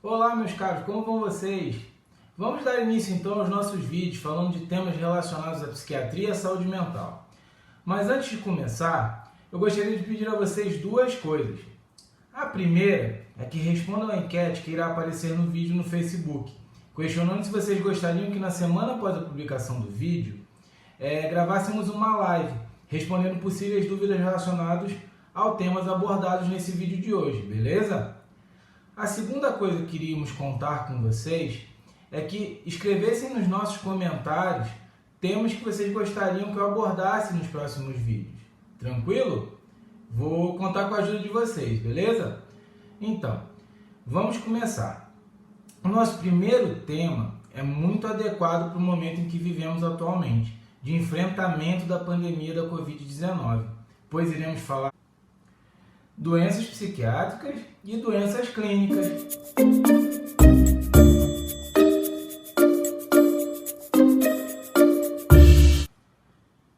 Olá meus caros, como vão vocês? Vamos dar início então aos nossos vídeos falando de temas relacionados à psiquiatria e à saúde mental. Mas antes de começar, eu gostaria de pedir a vocês duas coisas. A primeira é que respondam a enquete que irá aparecer no vídeo no Facebook, questionando se vocês gostariam que na semana após a publicação do vídeo, gravássemos uma live, respondendo possíveis dúvidas relacionadas aos temas abordados nesse vídeo de hoje, beleza? A segunda coisa que queríamos contar com vocês é que escrevessem nos nossos comentários temas que vocês gostariam que eu abordasse nos próximos vídeos. Tranquilo? Vou contar com a ajuda de vocês, beleza? Então, vamos começar. O nosso primeiro tema é muito adequado para o momento em que vivemos atualmente, de enfrentamento da pandemia da Covid-19, pois iremos falar doenças psiquiátricas e doenças clínicas.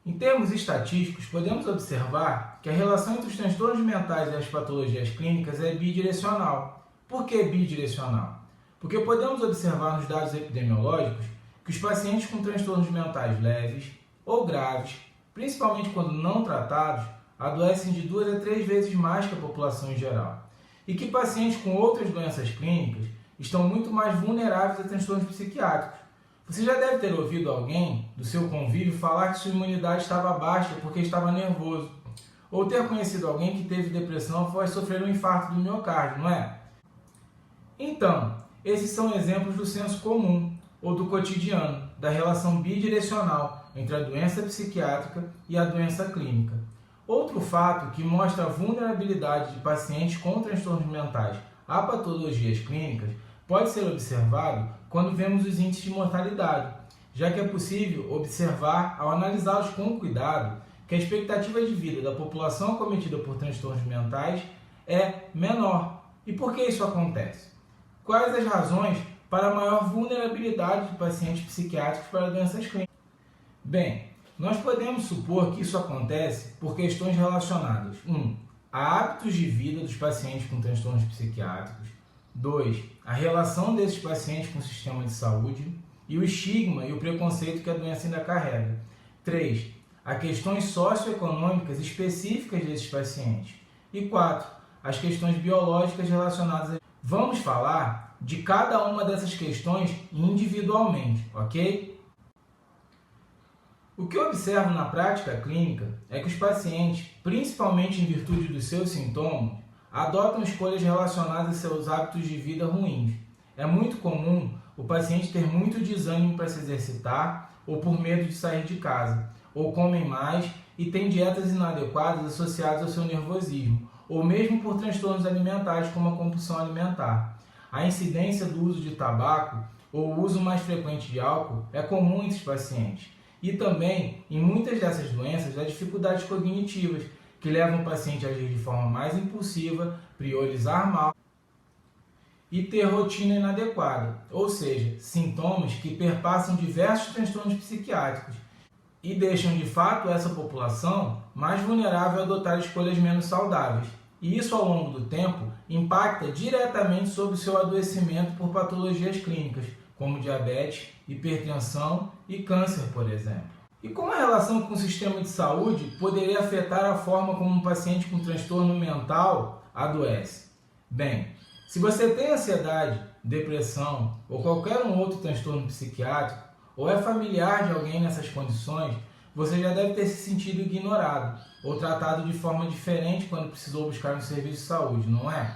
Em termos estatísticos, podemos observar que a relação entre os transtornos mentais e as patologias clínicas é bidirecional. Por que bidirecional? Porque podemos observar nos dados epidemiológicos que os pacientes com transtornos mentais leves ou graves, principalmente quando não tratados, adoecem de 2 a 3 vezes mais que a população em geral, e que pacientes com outras doenças clínicas estão muito mais vulneráveis a transtornos psiquiátricos. Você já deve ter ouvido alguém do seu convívio falar que sua imunidade estava baixa porque estava nervoso, ou ter conhecido alguém que teve depressão após sofrer um infarto do miocárdio, não é? Então, esses são exemplos do senso comum ou do cotidiano, da relação bidirecional entre a doença psiquiátrica e a doença clínica. Outro fato que mostra a vulnerabilidade de pacientes com transtornos mentais a patologias clínicas pode ser observado quando vemos os índices de mortalidade, já que é possível observar, ao analisá-los com cuidado, que a expectativa de vida da população acometida por transtornos mentais é menor. E por que isso acontece? Quais as razões para a maior vulnerabilidade de pacientes psiquiátricos para doenças clínicas? Bem, nós podemos supor que isso acontece por questões relacionadas 1. A hábitos de vida dos pacientes com transtornos psiquiátricos, 2. A relação desses pacientes com o sistema de saúde e o estigma e o preconceito que a doença ainda carrega, 3. A questões socioeconômicas específicas desses pacientes e 4. As questões biológicas relacionadas a... Vamos falar de cada uma dessas questões individualmente, ok? O que eu observo na prática clínica é que os pacientes, principalmente em virtude dos seus sintomas, adotam escolhas relacionadas a seus hábitos de vida ruins. É muito comum o paciente ter muito desânimo para se exercitar ou por medo de sair de casa, ou comem mais e têm dietas inadequadas associadas ao seu nervosismo, ou mesmo por transtornos alimentares como a compulsão alimentar. A incidência do uso de tabaco ou o uso mais frequente de álcool é comum entre os pacientes. E também, em muitas dessas doenças, há dificuldades cognitivas, que levam o paciente a agir de forma mais impulsiva, priorizar mal e ter rotina inadequada, ou seja, sintomas que perpassam diversos transtornos psiquiátricos e deixam de fato essa população mais vulnerável a adotar escolhas menos saudáveis. E isso, ao longo do tempo, impacta diretamente sobre o seu adoecimento por patologias clínicas, como diabetes, hipertensão e câncer, por exemplo. E como a relação com o sistema de saúde poderia afetar a forma como um paciente com transtorno mental adoece? Bem, se você tem ansiedade, depressão ou qualquer um outro transtorno psiquiátrico, ou é familiar de alguém nessas condições, você já deve ter se sentido ignorado ou tratado de forma diferente quando precisou buscar um serviço de saúde, não é?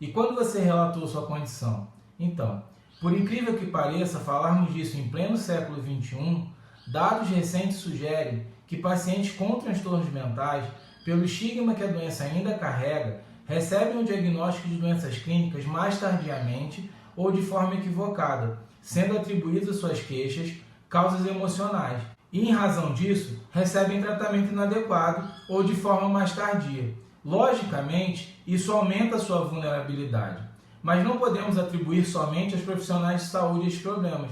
E quando você relatou sua condição? Então, por incrível que pareça, falarmos disso em pleno século XXI, dados recentes sugerem que pacientes com transtornos mentais, pelo estigma que a doença ainda carrega, recebem o diagnóstico de doenças clínicas mais tardiamente ou de forma equivocada, sendo atribuídas às suas queixas causas emocionais. E, em razão disso, recebem tratamento inadequado ou de forma mais tardia. Logicamente, isso aumenta a sua vulnerabilidade. Mas não podemos atribuir somente aos profissionais de saúde esses problemas,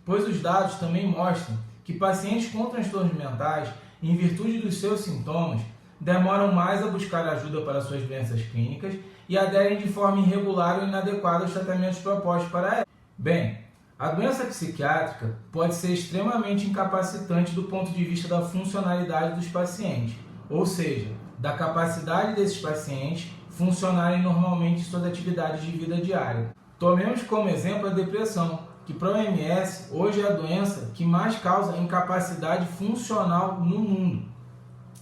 pois os dados também mostram que pacientes com transtornos mentais, em virtude dos seus sintomas, demoram mais a buscar ajuda para suas doenças clínicas e aderem de forma irregular ou inadequada aos tratamentos propostos para ela. Bem, a doença psiquiátrica pode ser extremamente incapacitante do ponto de vista da funcionalidade dos pacientes, ou seja, da capacidade desses pacientes funcionarem normalmente em suas atividades de vida diária. Tomemos como exemplo a depressão, que para a OMS hoje é a doença que mais causa incapacidade funcional no mundo.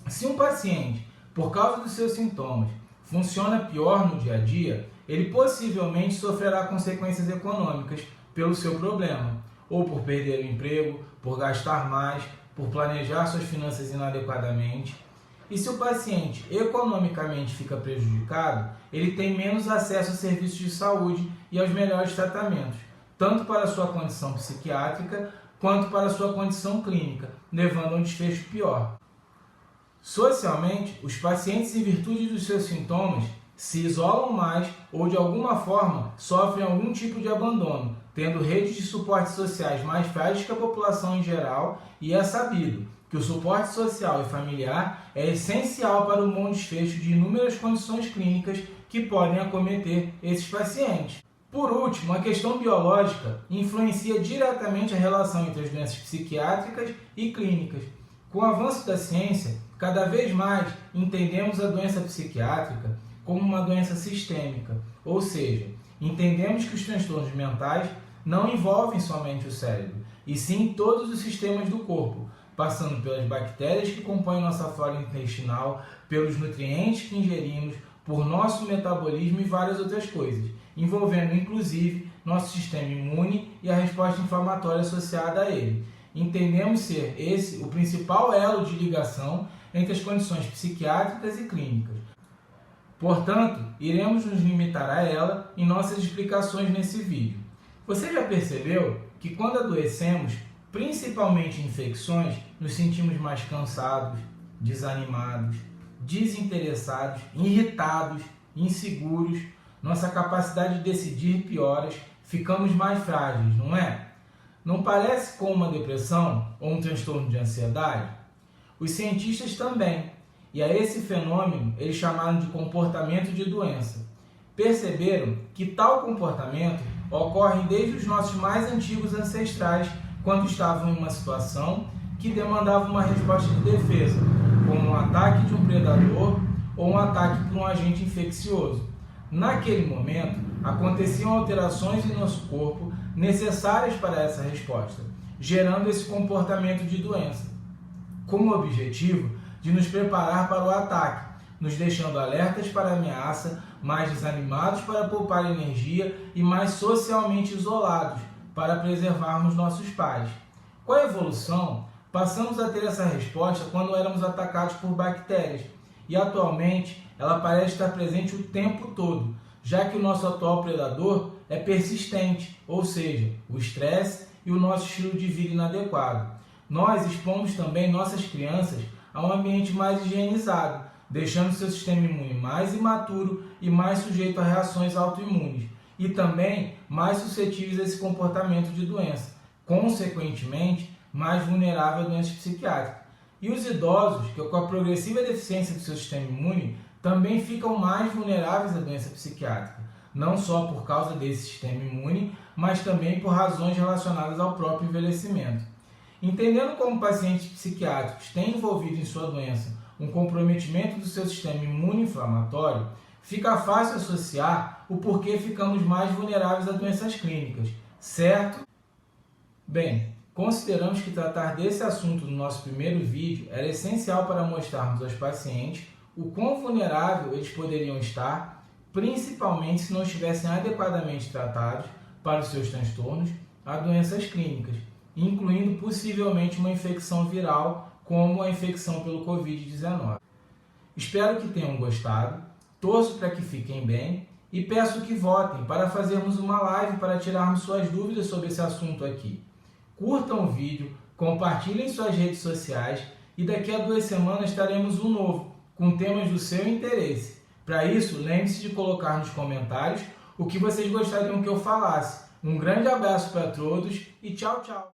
Se um paciente, por causa dos seus sintomas, funciona pior no dia a dia, ele possivelmente sofrerá consequências econômicas pelo seu problema, ou por perder o emprego, por gastar mais, por planejar suas finanças inadequadamente. E se o paciente economicamente fica prejudicado, ele tem menos acesso a serviços de saúde e aos melhores tratamentos, tanto para a sua condição psiquiátrica quanto para a sua condição clínica, levando a um desfecho pior. Socialmente, os pacientes, em virtude dos seus sintomas, se isolam mais ou, de alguma forma, sofrem algum tipo de abandono, tendo redes de suportes sociais mais frágeis que a população em geral, e é sabido que o suporte social e familiar é essencial para o bom desfecho de inúmeras condições clínicas que podem acometer esses pacientes. Por último, a questão biológica influencia diretamente a relação entre as doenças psiquiátricas e clínicas. Com o avanço da ciência, cada vez mais entendemos a doença psiquiátrica como uma doença sistêmica, ou seja, entendemos que os transtornos mentais não envolvem somente o cérebro, e sim todos os sistemas do corpo, passando pelas bactérias que compõem nossa flora intestinal, pelos nutrientes que ingerimos, por nosso metabolismo e várias outras coisas, envolvendo inclusive nosso sistema imune e a resposta inflamatória associada a ele. Entendemos ser esse o principal elo de ligação entre as condições psiquiátricas e clínicas. Portanto, iremos nos limitar a ela em nossas explicações nesse vídeo. Você já percebeu que quando adoecemos, principalmente em infecções, nos sentimos mais cansados, desanimados, desinteressados, irritados, inseguros, nossa capacidade de decidir piora, ficamos mais frágeis, não é? Não parece com uma depressão ou um transtorno de ansiedade? Os cientistas também, e a esse fenômeno eles chamaram de comportamento de doença. Perceberam que tal comportamento ocorre desde os nossos mais antigos ancestrais, quando estavam em uma situação que demandava uma resposta de defesa, como um ataque de um predador ou um ataque por um agente infeccioso. Naquele momento, aconteciam alterações em nosso corpo necessárias para essa resposta, gerando esse comportamento de doença, com o objetivo de nos preparar para o ataque, nos deixando alertas para a ameaça, mais desanimados para poupar energia e mais socialmente isolados para preservarmos nossos pais. Com a evolução, passamos a ter essa resposta quando éramos atacados por bactérias, e atualmente ela parece estar presente o tempo todo, já que o nosso atual predador é persistente, ou seja, o estresse e o nosso estilo de vida inadequado. Nós expomos também nossas crianças a um ambiente mais higienizado, deixando seu sistema imune mais imaturo e mais sujeito a reações autoimunes, e também mais suscetíveis a esse comportamento de doença, consequentemente mais vulnerável a doenças psiquiátricas. E os idosos, que com a progressiva deficiência do seu sistema imune, também ficam mais vulneráveis à doença psiquiátrica, não só por causa desse sistema imune, mas também por razões relacionadas ao próprio envelhecimento. Entendendo como pacientes psiquiátricos têm envolvido em sua doença um comprometimento do seu sistema imune-inflamatório, fica fácil associar o porquê ficamos mais vulneráveis a doenças clínicas, certo? Bem, consideramos que tratar desse assunto no nosso primeiro vídeo era essencial para mostrarmos aos pacientes o quão vulnerável eles poderiam estar, principalmente se não estivessem adequadamente tratados para os seus transtornos a doenças clínicas, incluindo possivelmente uma infecção viral, como a infecção pelo Covid-19. Espero que tenham gostado, torço para que fiquem bem e peço que votem para fazermos uma live para tirarmos suas dúvidas sobre esse assunto aqui. Curtam o vídeo, compartilhem em suas redes sociais e daqui a 2 semanas teremos um novo, com temas do seu interesse. Para isso, lembre-se de colocar nos comentários o que vocês gostariam que eu falasse. Um grande abraço para todos e tchau, tchau!